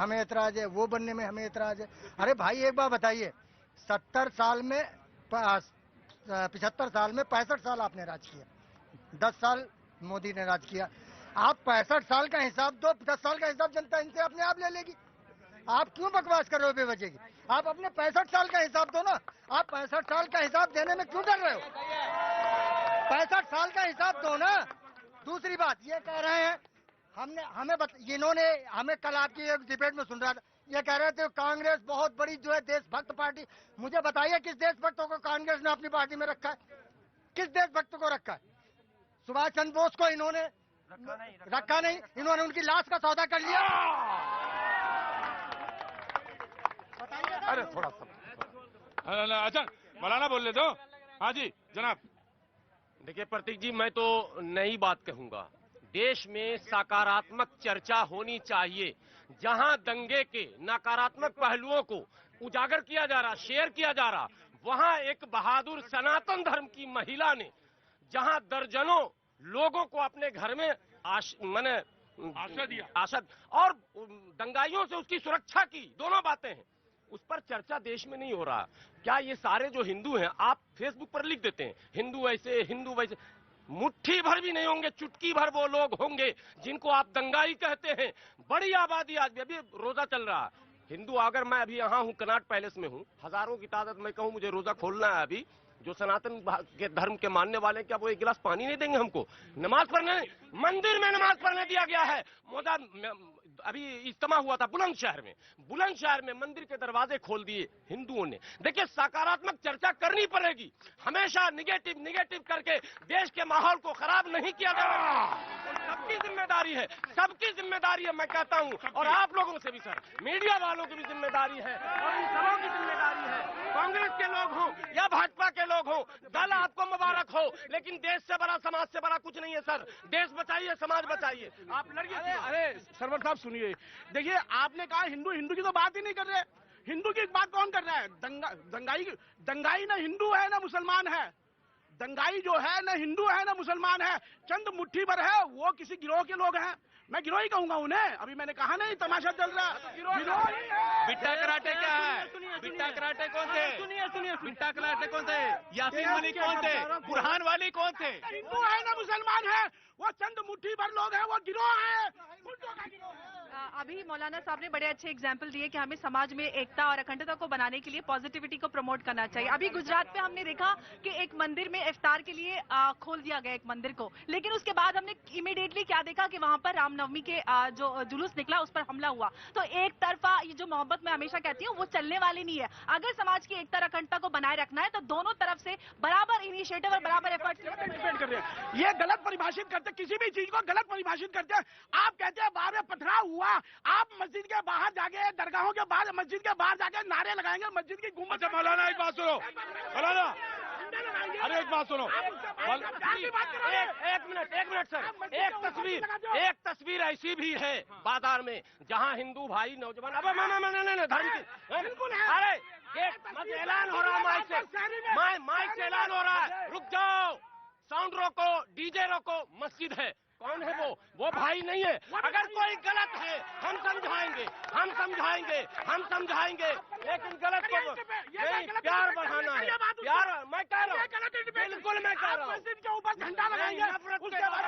हमें ऐतराज है, वो बनने में हमें ऐतराज है। अरे भाई एक बात बताइए, 70 साल में 75 साल में 65 साल आपने राज किया, 10 साल मोदी ने राज किया। आप 65 साल का हिसाब दो, 10 साल का हिसाब जनता इनसे अपने आप ले लेगी। आप क्यों बकवास कर रहे हो बेवजह की? आप अपने 65 साल का हिसाब दो ना। आप 65 साल का हिसाब देने में क्यों डर रहे हो? 65 साल का हिसाब दो ना। दूसरी बात ये कह रहे हैं, इन्होंने हमें कल आपकी एक डिबेट में सुन रहा था, ये कह रहे थे कांग्रेस बहुत बड़ी जो है देशभक्त पार्टी। मुझे बताइए किस देशभक्तों को कांग्रेस ने अपनी पार्टी में रखा है? किस देशभक्त को रखा है? सुभाष चंद्र बोस को इन्होंने रखा नहीं, इन्होंने उनकी लाश का सौदा कर लिया। अरे थोड़ा सा अच्छा मौलाना बोल ले दो। हाँ जी जनाब। देखिए प्रतीक जी, मैं तो नई बात कहूंगा, देश में सकारात्मक चर्चा होनी चाहिए। जहां दंगे के नकारात्मक पहलुओं को उजागर किया जा रहा, शेयर किया जा रहा, वहां एक बहादुर सनातन धर्म की महिला ने जहां दर्जनों लोगों को अपने घर में आशा और दंगाइयों से उसकी सुरक्षा की, दोनों बातें हैं, उस पर चर्चा देश में नहीं हो रहा। क्या ये सारे जो हिंदू हैं, आप फेसबुक पर लिख देते हैं हिंदू ऐसे हिंदू वैसे, मुट्ठी भर भी नहीं होंगे, चुटकी भर वो लोग होंगे जिनको आप दंगाई कहते हैं। बड़ी आबादी आज भी, अभी रोजा चल रहा है हिंदू, अगर मैं अभी यहाँ हूँ कनॉट पैलेस में हूँ, हजारों की तादाद में कहूँ मुझे रोजा खोलना है अभी, जो सनातन के धर्म के मानने वाले, क्या वो एक गिलास पानी नहीं देंगे हमको? नमाज पढ़ने, मंदिर में नमाज पढ़ने दिया गया है। अभी इज्तिमा हुआ था बुलंदशहर में मंदिर के दरवाजे खोल दिए हिंदुओं ने। देखिए सकारात्मक चर्चा करनी पड़ेगी, हमेशा निगेटिव करके देश के माहौल को खराब नहीं किया जाएगा। सबकी जिम्मेदारी है मैं कहता हूं, और आप लोगों से भी सर, मीडिया वालों की भी जिम्मेदारी है, और इन सबों की जिम्मेदारी है, कांग्रेस के लोग हों या भाजपा के लोग हों, दल आपको मुबारक हो, लेकिन देश से बड़ा समाज से बड़ा कुछ नहीं है सर। देश बचाइए, समाज बचाइए। आप लड़िए। अरे सरवर साहब सुनिए, देखिए आपने कहा हिंदू की तो बात ही नहीं कर रहे। हिंदू की बात कौन कर रहा है? दंगाई ना हिंदू है ना मुसलमान है। दंगाई जो है ना हिंदू है ना मुसलमान है, चंद मुट्ठी भर है, वो किसी गिरोह के लोग हैं। मैं गिरोह ही कहूंगा उन्हें, अभी मैंने कहा नहीं तमाशा चल रहा है। बिट्टा कराटे क्या है? बिट्टा कराटे कौन थे? सुनिए बिट्टा कराटे कौन थे? यासीन मलिक कौन थे? बुरहान वाली कौन थे? हिंदू है ना मुसलमान है, वो चंद मुट्ठी भर लोग हैं, वो गिरोह है, गुंडों का गिरोह है। अभी मौलाना साहब ने बड़े अच्छे एग्जाम्पल दिए कि हमें समाज में एकता और अखंडता को बनाने के लिए पॉजिटिविटी को प्रमोट करना चाहिए। अभी गुजरात में हमने देखा कि एक मंदिर में इफ्तार के लिए खोल दिया गया एक मंदिर को, लेकिन उसके बाद हमने इमीडिएटली क्या देखा कि वहां पर रामनवमी के जो जुलूस निकला उस पर हमला हुआ। तो एक तरफा ये जो मोहब्बत मैं हमेशा कहती हूँ वो चलने वाली नहीं है। अगर समाज की एकता अखंडता को बनाए रखना है तो दोनों तरफ से बराबर इनिशिएटिव और बराबर एफर्ट डिपेंड कर रहे हैं। ये गलत परिभाषित करते, किसी भी चीज को गलत परिभाषित करते हैं। आप कहते हैं बाहर में पथराव हुआ, आप मस्जिद के बाहर जाके, दरगाहों के बाहर, मस्जिद के बाहर जाके नारे लगाएंगे, मस्जिद की गुम्बद। अच्छा मौलाना एक बात सुनो, मौलाना अरे एक बात सुनो, एक मिनट सर, एक तस्वीर ऐसी भी है बाजार में जहां हिंदू भाई नौजवान, अब धर्म की, अरे ऐलान हो रहा है माइक से ऐलान हो रहा है, रुक जाओ, साउंड रोको, डीजे रोको, मस्जिद है, कौन है वो भाई नहीं है। अगर कोई गलत है हम समझाएंगे, लेकिन गलत को नहीं, प्यार बढ़ाना है, प्यार मैं कह रहा हूँ, बिल्कुल मैं कह रहा हूँ, मस्जिद के ऊपर झंडा लगाएंगे, उसके बाद